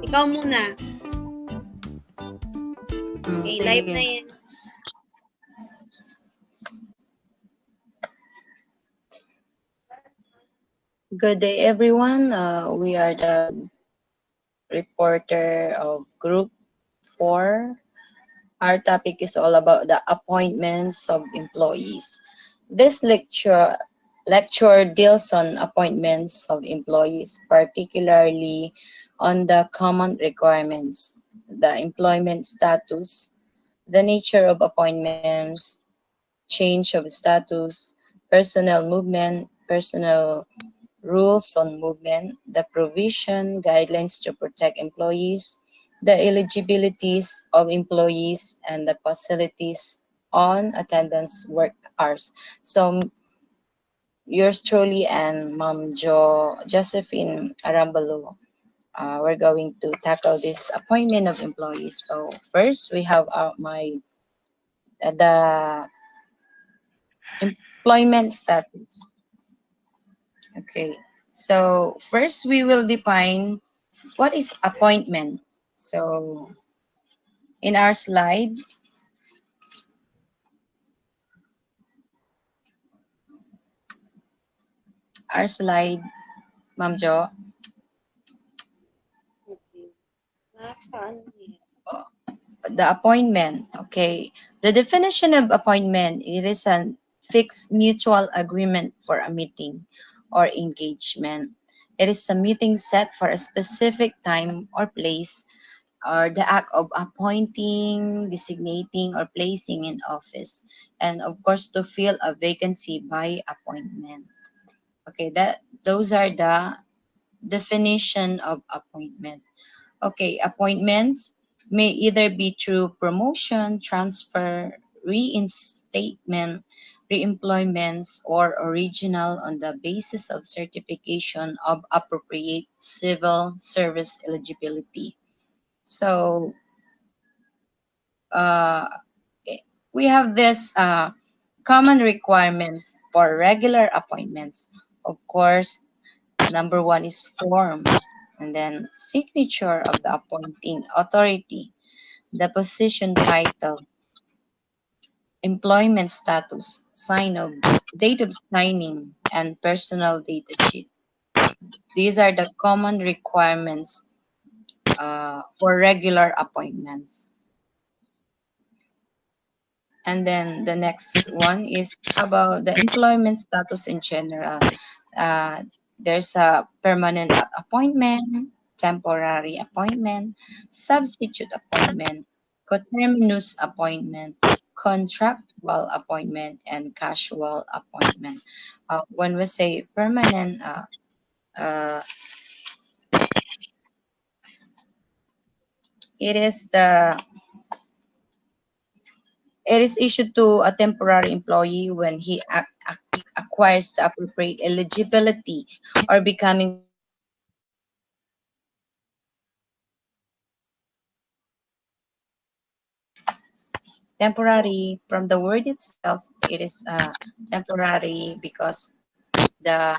Ikaw muna. Okay, Sige. live na yan. Good day, everyone. We are the reporter of Group 4. Our topic is all about the appointments of employees. This lecture deals on appointments of employees, particularly on the common requirements, the employment status, the nature of appointments, change of status, personnel movement, personnel rules on movement, the provision, guidelines to protect employees, the eligibilities of employees, and the facilities on attendance work hours. So yours truly and Mom Josephine Arambalo, we're going to tackle this appointment of employees. So first we have the employment status. Okay. So first we will define what is appointment. So in our slide, Ma'am Jo, Okay. Nakakaano yan? the appointment. Okay. The definition of appointment, it is a fixed mutual agreement for a meeting or engagement. It is a meeting set for a specific time or place, or the act of appointing, designating, or placing in office, and of course to fill a vacancy by appointment. Okay, that those are the definition of appointment. Okay, appointments may either be through promotion, transfer, reinstatement, reemployments, or original on the basis of certification of appropriate civil service eligibility. So uh, we have this common requirements for regular appointments. Of course, number one is form, and then signature of the appointing authority, the position title, employment status, date of signing, and personal data sheet. These are the common requirements for regular appointments. And then the next one is about the employment status in general. Uh, there's a permanent appointment, temporary appointment, substitute appointment, coterminous appointment, contractual appointment, and casual appointment. When we say permanent, uh, it is the it is issued to a temporary employee when he acquires the appropriate eligibility or becoming permanent employee from the date of appointment. Temporary, from the word itself, it is temporary because the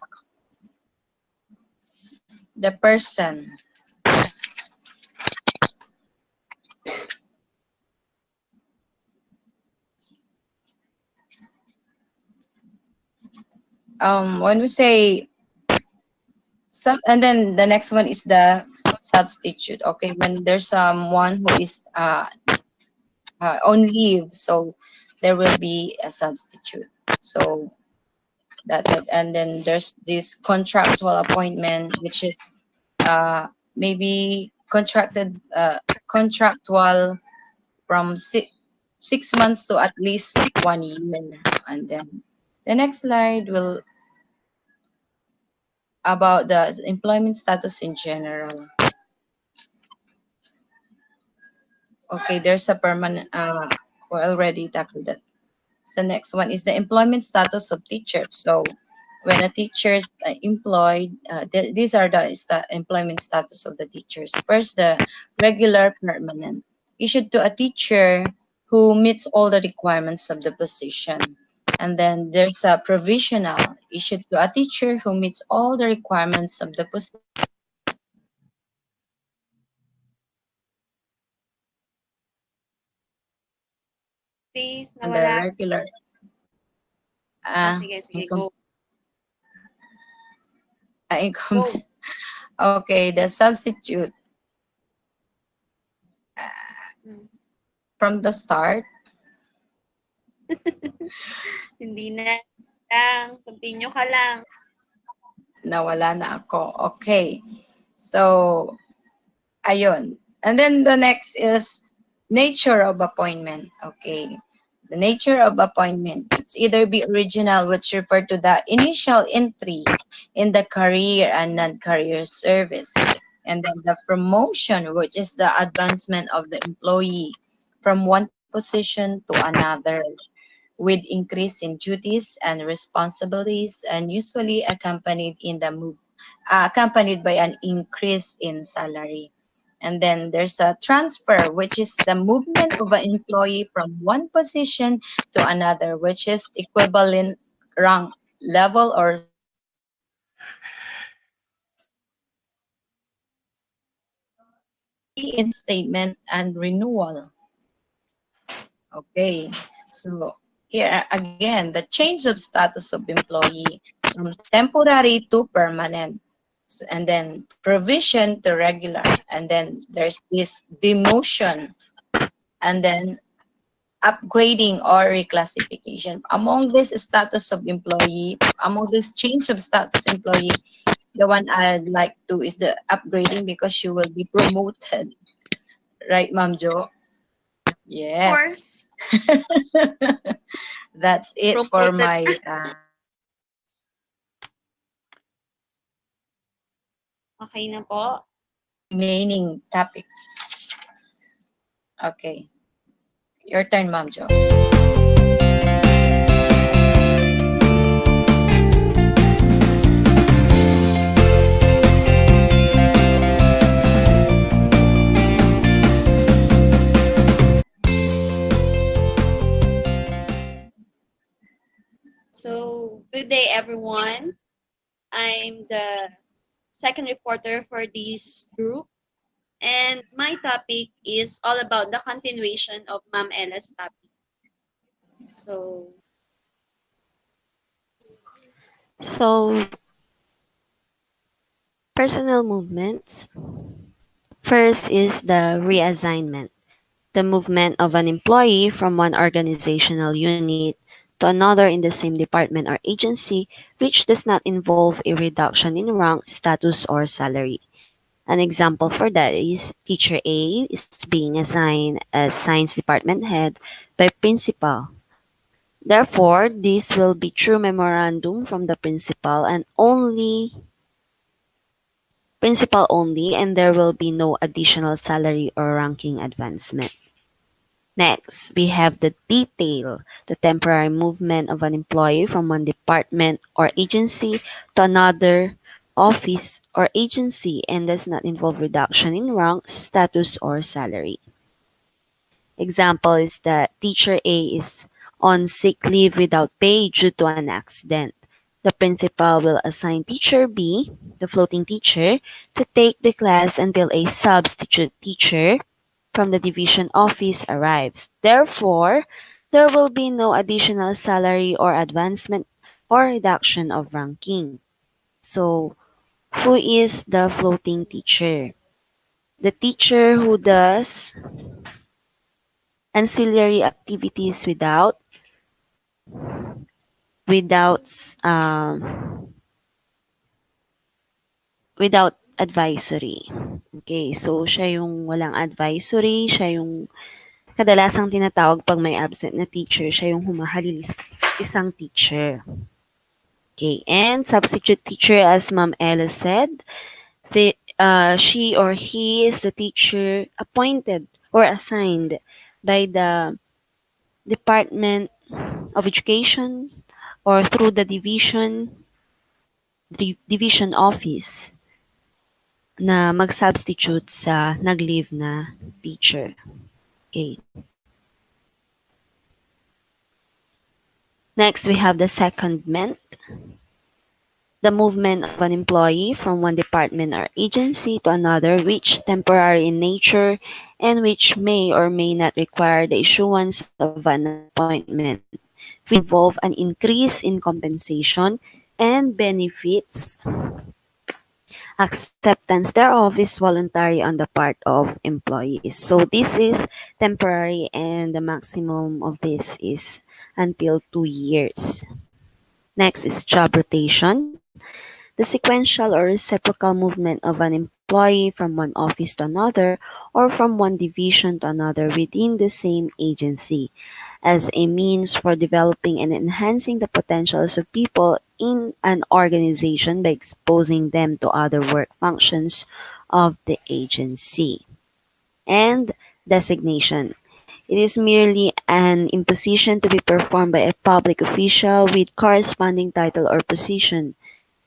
the person when we say and then the next one is the substitute. Okay, when there's someone who is on leave, so there will be a substitute. So that's it. And then there's this contractual appointment, which is maybe contractual from 6 months to at least 1 year. And then the next slide will about the employment status in general. Okay, there's a permanent. We already tackled that. So next one is the employment status of teachers. So when a teacher is employed, these are the employment status of the teachers. First, the regular permanent, issued to a teacher who meets all the requirements of the position. And then there's a provisional, issued to a teacher who meets all the requirements of the position. days na and the wala. regular. Sige, incom- go. incom- Go. okay, the substitute Hmm. from the start. Hindi na lang. Continue ka lang. Nawala na ako. Okay. So, ayun. And then the next is nature of appointment. Okay. The nature of appointment. It's either be original, which refer to the initial entry in the career and non-career service. And then the promotion, which is the advancement of the employee from one position to another with increase in duties and responsibilities and usually accompanied by an increase in salary. And then there's a transfer, which is the movement of an employee from one position to another, which is equivalent rank, level, or reinstatement and renewal. Okay, so here again, the change of status of employee from temporary to permanent, and then provision to regular, and then there's this demotion, and then upgrading or reclassification. Among this status of employee, among this change of status employee, the one I'd like to is the upgrading because you will be promoted. Right, Ma'am Jo? Of Yes. course. That's it for Promoted. my Okay na po. remaining topic. Okay. Your turn, Ma'am Jo. So, good day, everyone. I'm the second reporter for this group, and my topic is all about the continuation of Ma'am Ella's topic. So, Personal movements. First is the reassignment, the movement of an employee from one organizational unit to another in the same department or agency, which does not involve a reduction in rank, status, or salary. An example for that is teacher A is being assigned as science department head by principal. Therefore, this will be through memorandum from the principal only, and there will be no additional salary or ranking advancement. Next, we have the detail, the temporary movement of an employee from one department or agency to another office or agency and does not involve reduction in rank, status, or salary. Example is that teacher A is on sick leave without pay due to an accident. The principal will assign teacher B, the floating teacher, to take the class until a substitute teacher from the division office arrives. Therefore, there will be no additional salary or advancement or reduction of ranking. So, who is the floating teacher? The teacher who does ancillary activities without without advisory. Okay, so siya yung walang advisory, siya yung kadalasang tinatawag pag may absent na teacher, siya yung humahalili sa isang teacher. Okay, and substitute teacher, as Ma'am Ella said, she or he is the teacher appointed or assigned by the Department of Education or through the division office na mag-substitute sa nag-leave na teacher. Okay. Next, we have the secondment, the movement of an employee from one department or agency to another, which temporary in nature and which may or may not require the issuance of an appointment, which may involve an increase in compensation and benefits. Acceptance thereof is voluntary on the part of employees. So this is temporary, and the maximum of this is until 2 years. Next is job rotation. The sequential or reciprocal movement of an employee from one office to another or from one division to another within the same agency as a means for developing and enhancing the potentials of people in an organization by exposing them to other work functions of the agency. And designation. It is merely an imposition to be performed by a public official with corresponding title or position,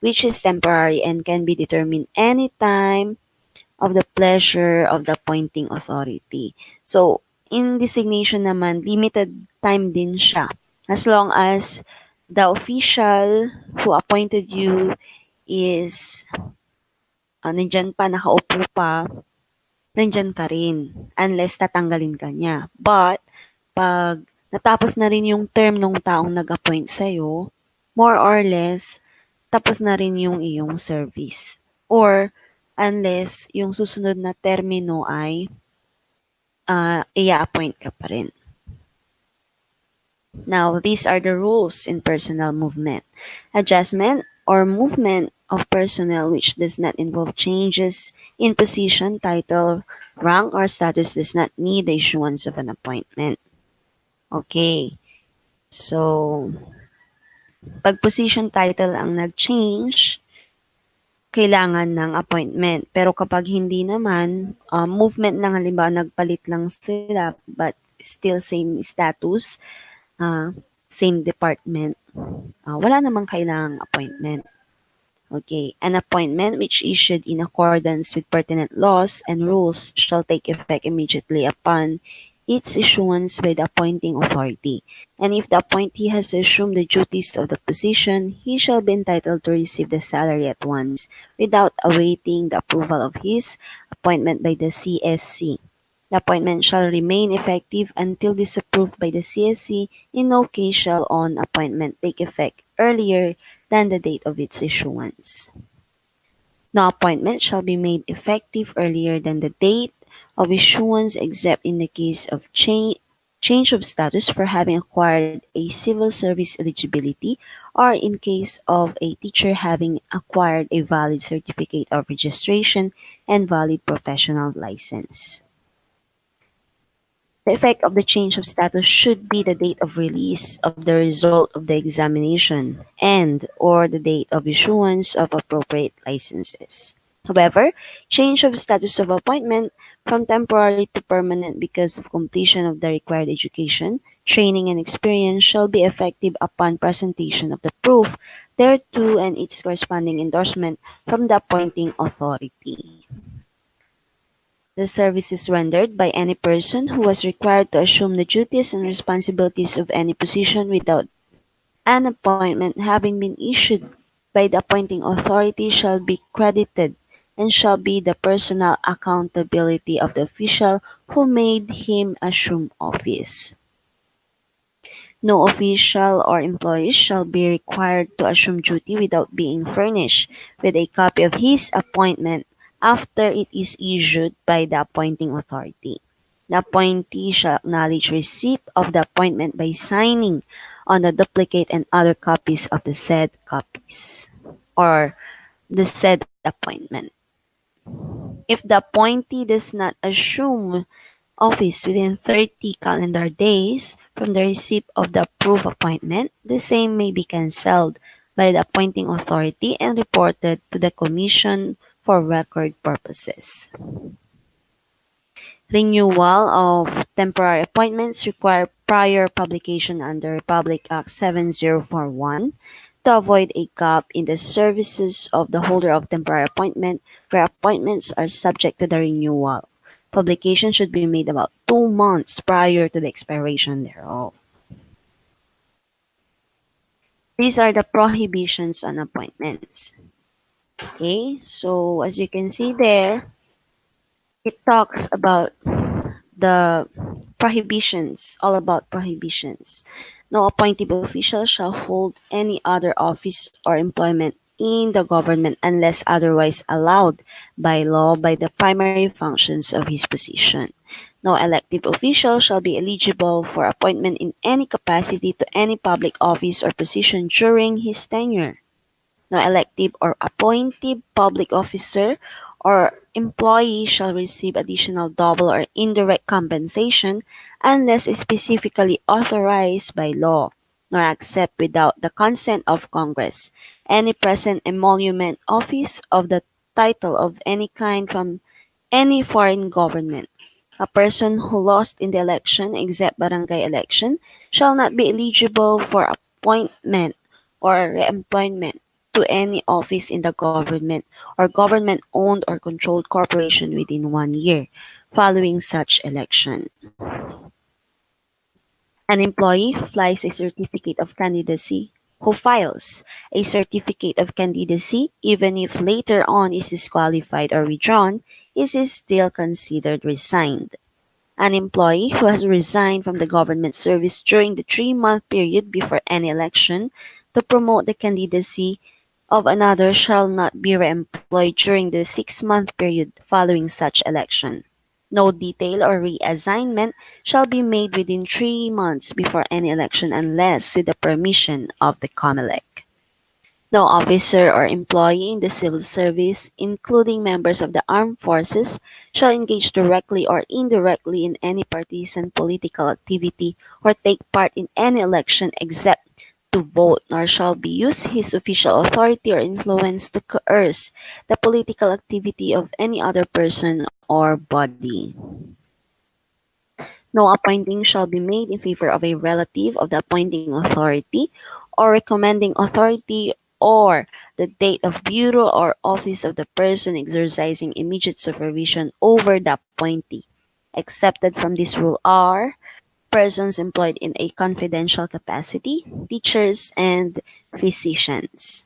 which is temporary and can be determined anytime of the pleasure of the appointing authority. So, in designation naman, limited time din siya. As long as the official who appointed you is nandyan pa, nakaupo pa, nandyan ka rin. Unless tatanggalin ka niya. But, pag natapos na rin yung term ng taong nag-appoint sa'yo, more or less, tapos na rin yung iyong service. Or, unless yung susunod na termino ay i-appoint ka pa rin. Now, these are the rules in personnel movement. Adjustment or movement of personnel which does not involve changes in position, title, rank, or status does not need the issuance of an appointment. Okay. So, pag position title ang nag-change, kailangan ng appointment. Pero kapag hindi naman, movement lang, halimbawa nagpalit lang sila but still same status, same department, wala namang kailangang appointment. Okay, an appointment which issued in accordance with pertinent laws and rules shall take effect immediately upon its issuance by the appointing authority. And if the appointee has assumed the duties of the position, he shall be entitled to receive the salary at once, without awaiting the approval of his appointment by the CSC. The appointment shall remain effective until disapproved by the CSC. In no case shall an appointment take effect earlier than the date of its issuance. No appointment shall be made effective earlier than the date of issuance except in the case of change of status for having acquired a civil service eligibility, or in case of a teacher having acquired a valid certificate of registration and valid professional license. The effect of the change of status should be the date of release of the result of the examination and or the date of issuance of appropriate licenses. However, change of status of appointment from temporary to permanent because of completion of the required education, training, and experience shall be effective upon presentation of the proof thereto and its corresponding endorsement from the appointing authority. The services rendered by any person who was required to assume the duties and responsibilities of any position without an appointment having been issued by the appointing authority shall be credited and shall be the personal accountability of the official who made him assume office. No official or employee shall be required to assume duty without being furnished with a copy of his appointment after it is issued by the appointing authority. The appointee shall acknowledge receipt of the appointment by signing on the duplicate and other copies of the said copies or the said appointment. If the appointee does not assume office within 30 calendar days from the receipt of the approved appointment, the same may be cancelled by the appointing authority and reported to the Commission for record purposes. Renewal of temporary appointments require prior publication under Republic Act 7041 to avoid a gap in the services of the holder of temporary appointment where appointments are subject to the renewal. Publication should be made about 2 months prior to the expiration thereof. These are the prohibitions on appointments. Okay, so as you can see there, it talks about the prohibitions, all about prohibitions. No appointed official shall hold any other office or employment in the government unless otherwise allowed by law by the primary functions of his position. No elective official shall be eligible for appointment in any capacity to any public office or position during his tenure. No elective or appointed public officer or employee shall receive additional double or indirect compensation unless specifically authorized by law, nor accept without the consent of Congress any present emolument office of the title of any kind from any foreign government. A person who lost in the election, except barangay election, shall not be eligible for appointment or reemployment to any office in the government or government-owned or controlled corporation within 1 year following such election. An employee who files a certificate of candidacy, even if later on is disqualified or withdrawn, is still considered resigned. An employee who has resigned from the government service during the 3-month period before any election to promote the candidacy of another shall not be reemployed during the 6-month period following such election. No detail or reassignment shall be made within 3 months before any election unless with the permission of the COMELEC. No officer or employee in the civil service, including members of the armed forces, shall engage directly or indirectly in any partisan political activity or take part in any election except to vote, nor shall be use his official authority or influence to coerce the political activity of any other person or body. No appointing shall be made in favor of a relative of the appointing authority or recommending authority or the date of bureau or office of the person exercising immediate supervision over the appointee. Excepted from this rule are persons employed in a confidential capacity, teachers, and physicians.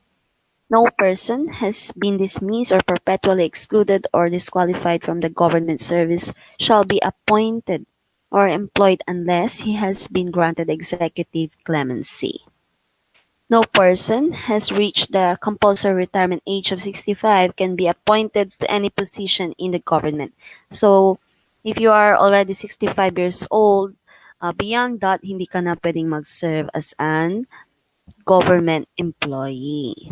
No person has been dismissed or perpetually excluded or disqualified from the government service shall be appointed or employed unless he has been granted executive clemency. No person has reached the compulsory retirement age of 65 can be appointed to any position in the government. So, if you are already 65 years old, beyond that, hindi ka na pwedeng mag-serve as an government employee.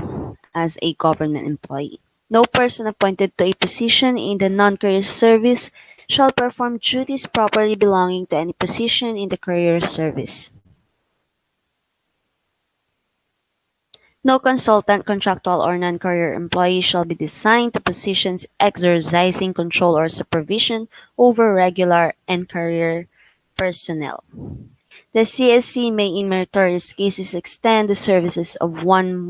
No person appointed to a position in the non-career service shall perform duties properly belonging to any position in the career service. No consultant, contractual, or non-career employee shall be assigned to positions exercising control or supervision over regular and career personnel. The CSC may in meritorious cases extend the services of one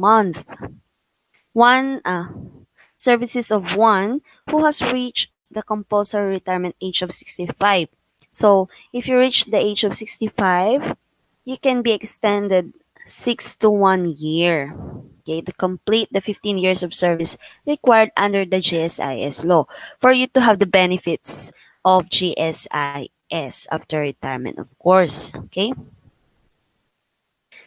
who has reached the compulsory retirement age of 65. So, if you reach the age of 65, you can be extended 6 to 1 year, okay, to complete the 15 years of service required under the GSIS law for you to have the benefits of GSIS after retirement, of course, okay?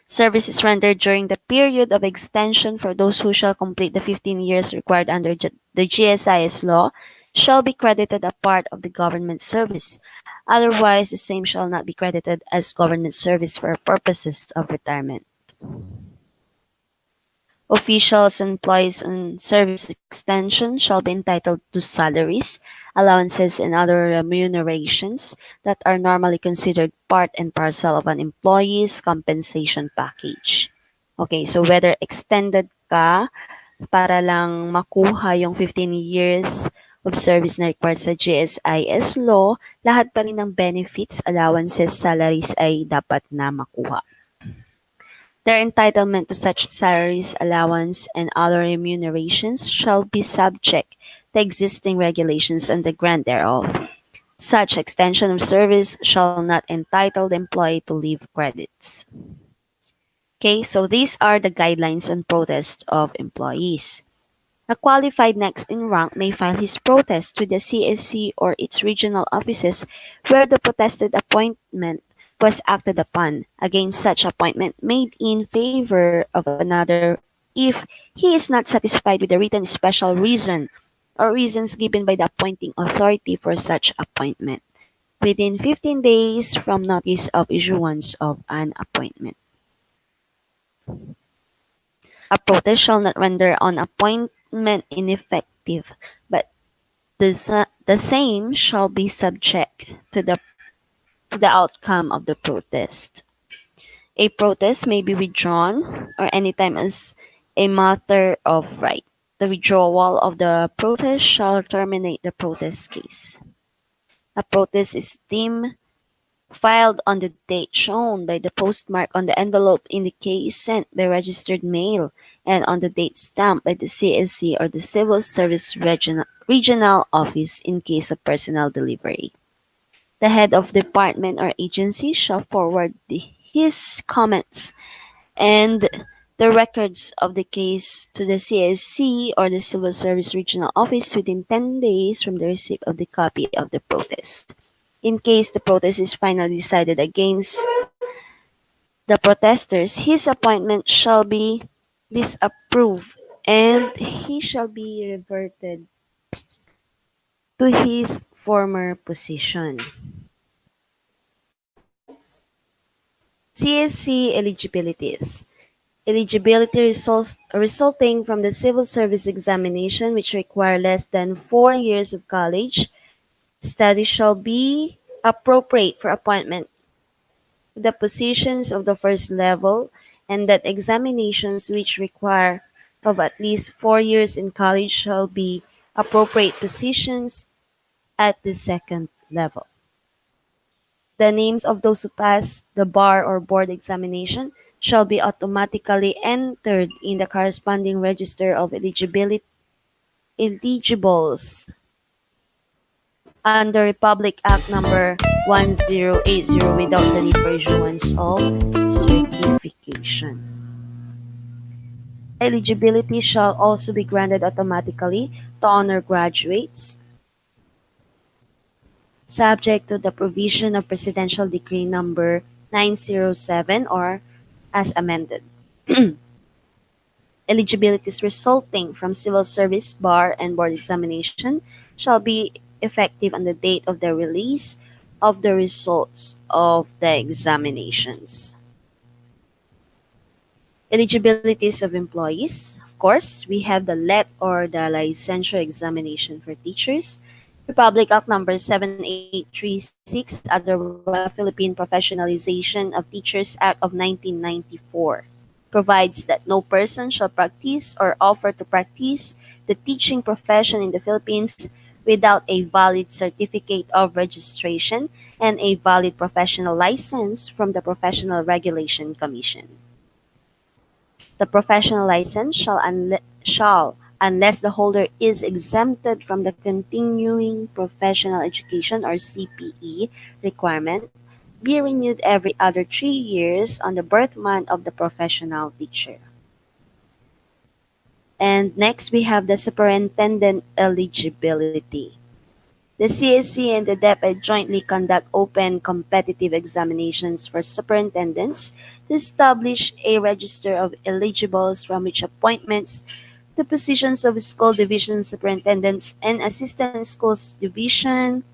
Services rendered during the period of extension for those who shall complete the 15 years required under the GSIS law shall be credited a part of the government service. Otherwise, the same shall not be credited as government service for purposes of retirement. Officials and employees on service extension shall be entitled to salaries, allowances, and other remunerations that are normally considered part and parcel of an employee's compensation package. Okay, so whether extended ka para lang makuha yung 15 years of service na required sa GSIS law, lahat pa rin ng benefits, allowances, salaries ay dapat na makuha. Their entitlement to such salaries, allowance, and other remunerations shall be subject to existing regulations and the grant thereof. Such extension of service shall not entitle the employee to leave credits. Okay, so these are the guidelines on protest of employees. A qualified next in rank may file his protest with the CSC or its regional offices where the protested appointment was acted upon against such appointment made in favor of another if he is not satisfied with the written special reason or reasons given by the appointing authority for such appointment within 15 days from notice of issuance of an appointment. A protest shall not render an appointment ineffective, but the same shall be subject to the outcome of the protest. A protest may be withdrawn or anytime as a matter of right. The withdrawal of the protest shall terminate the protest case. A protest is deemed filed on the date shown by the postmark on the envelope in the case sent by registered mail and on the date stamped by the CSC or the Civil Service Regional Office in case of personal delivery. The head of department or agency shall forward his comments and the records of the case to the CSC or the Civil Service Regional Office within 10 days from the receipt of the copy of the protest. In case the protest is finally decided against the protesters, his appointment shall be disapproved and he shall be reverted to his former position. CSC eligibilities. Eligibility resulting from the civil service examination which require less than 4 years of college study shall be appropriate for appointment to the positions of the first level, and that examinations which require of at least 4 years in college shall be appropriate positions at the second level. The names of those who pass the bar or board examination shall be automatically entered in the corresponding register of eligibles under Republic Act Number 1080 without the need for issuance of certification. Eligibility shall also be granted automatically to honor graduates, subject to the provision of Presidential Decree Number 907 or as amended. Eligibilities resulting from civil service, bar, and board examination shall be effective on the date of the release of the results of the examinations. Eligibilities of employees. Of course, we have the LET or the licensure examination for teachers. Republic Act Number 7836, otherwise Philippine Professionalization of Teachers Act of 1994, provides that no person shall practice or offer to practice the teaching profession in the Philippines without a valid certificate of registration and a valid professional license from the Professional Regulation Commission. The professional license shall, unless the holder is exempted from the continuing professional education or CPE requirement, be renewed every other 3 years on the birth month of the professional teacher. And next, we have the superintendent eligibility. The CSC and the DepEd jointly conduct open competitive examinations for superintendents to establish a register of eligibles from which appointments to positions of school division superintendents and assistant schools division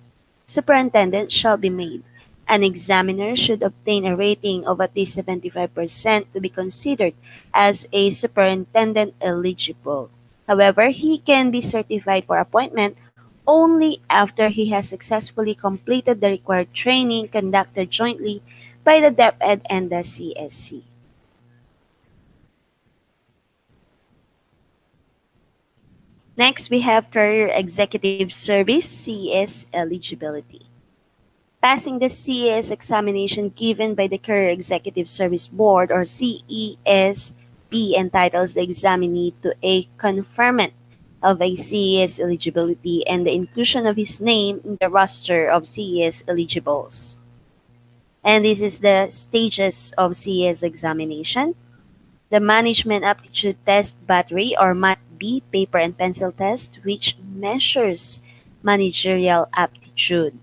superintendents shall be made. An examiner should obtain a rating of at least 75% to be considered as a superintendent eligible. However, he can be certified for appointment only after he has successfully completed the required training conducted jointly by the DepEd and the CSC. Next, we have Career Executive Service (CES) eligibility. Passing the CES examination given by the Career Executive Service Board or CESB entitles the examinee to a conferment of a CES eligibility and the inclusion of his name in the roster of CES eligibles. And this is the stages of CES examination. The Management Aptitude Test Battery or MAT-B B, paper and pencil test, which measures managerial aptitude,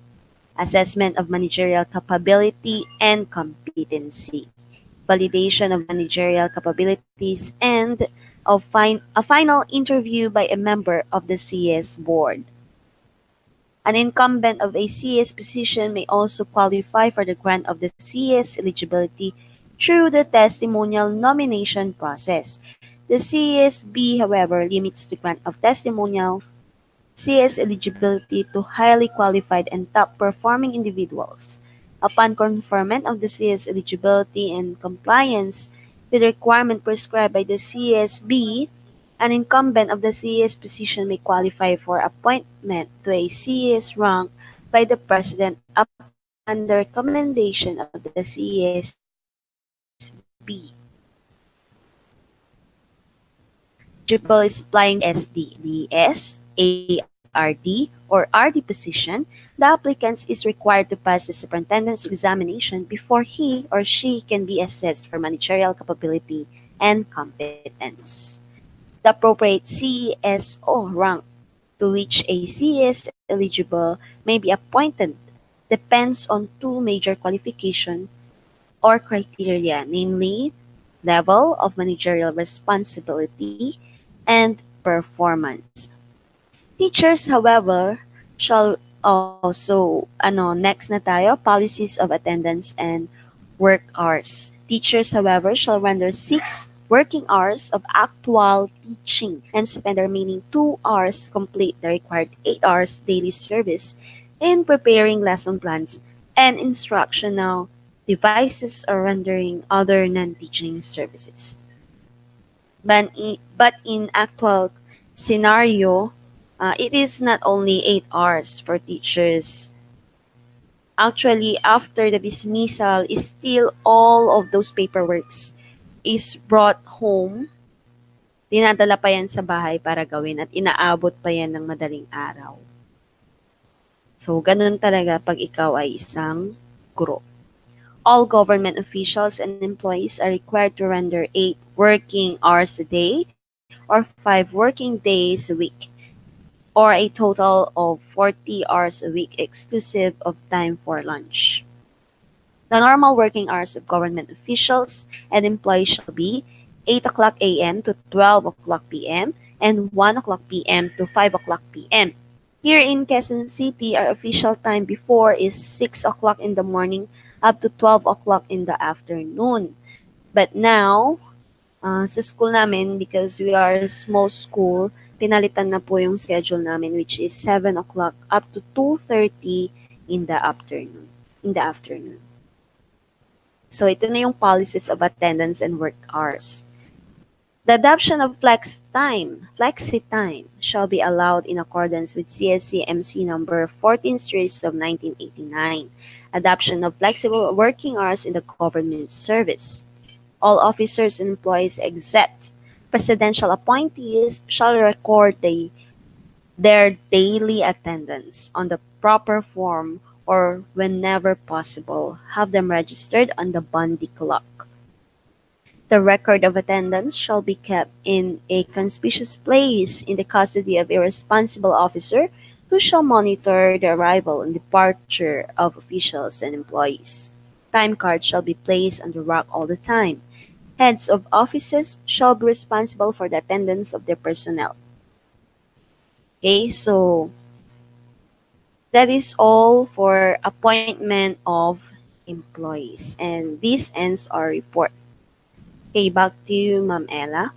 assessment of managerial capability and competency, validation of managerial capabilities, and a final interview by a member of the CS board. An incumbent of a CS position may also qualify for the grant of the CS eligibility through the testimonial nomination process. The CSB, however, limits the grant of testimonial CS eligibility to highly qualified and top-performing individuals. Upon conferment of the CS eligibility and compliance with the requirement prescribed by the CSB, an incumbent of the CS position may qualify for appointment to a CS rank by the President upon the recommendation of the CSB. Eligible is applying SD, DS, ARD, or RD position, the applicant is required to pass the superintendent's examination before he or she can be assessed for managerial capability and competence. The appropriate CSO rank to which a CS eligible may be appointed depends on two major qualifications or criteria, namely level of managerial responsibility and performance. Teachers, however, shall also, next na tayo, policies of attendance and work hours. Teachers, however, shall render 6 working hours of actual teaching and spend the remaining 2 hours complete the required 8 hours daily service in preparing lesson plans and instructional devices or rendering other non-teaching services. But in actual scenario, it is not only 8 hours for teachers. Actually, after the dismissal, is still all of those paperworks is brought home. Dinadala pa yan sa bahay para gawin at inaabot pa yan ng madaling araw. So, ganun talaga pag ikaw ay isang guro. All government officials and employees are required to render 8 working hours a day or 5 working days a week, or a total of 40 hours a week exclusive of time for lunch. The normal working hours of government officials and employees shall be 8 o'clock a.m. to 12 o'clock p.m. and 1 o'clock p.m. to 5 o'clock p.m. Here in Quezon City, our official time before is 6 o'clock in the morning up to 12 o'clock in the afternoon. But now, sa school namin, because we are a small school, pinalitan na po yung schedule namin, which is 7 o'clock up to 2:30 in the afternoon. So ito na yung policies of attendance and work hours. The adoption of flexi time, shall be allowed in accordance with CSC MC number 14 series of 1989. Adoption of flexible working hours in the government service. All officers and employees except presidential appointees shall record their daily attendance on the proper form or whenever possible, have them registered on the Bundy clock. The record of attendance shall be kept in a conspicuous place in the custody of a responsible officer who shall monitor the arrival and departure of officials and employees. Time cards shall be placed on the rack all the time. Heads of offices shall be responsible for the attendance of their personnel. Okay, so that is all for appointment of employees. And this ends our report. Okay, back to you, Ma'am Ella.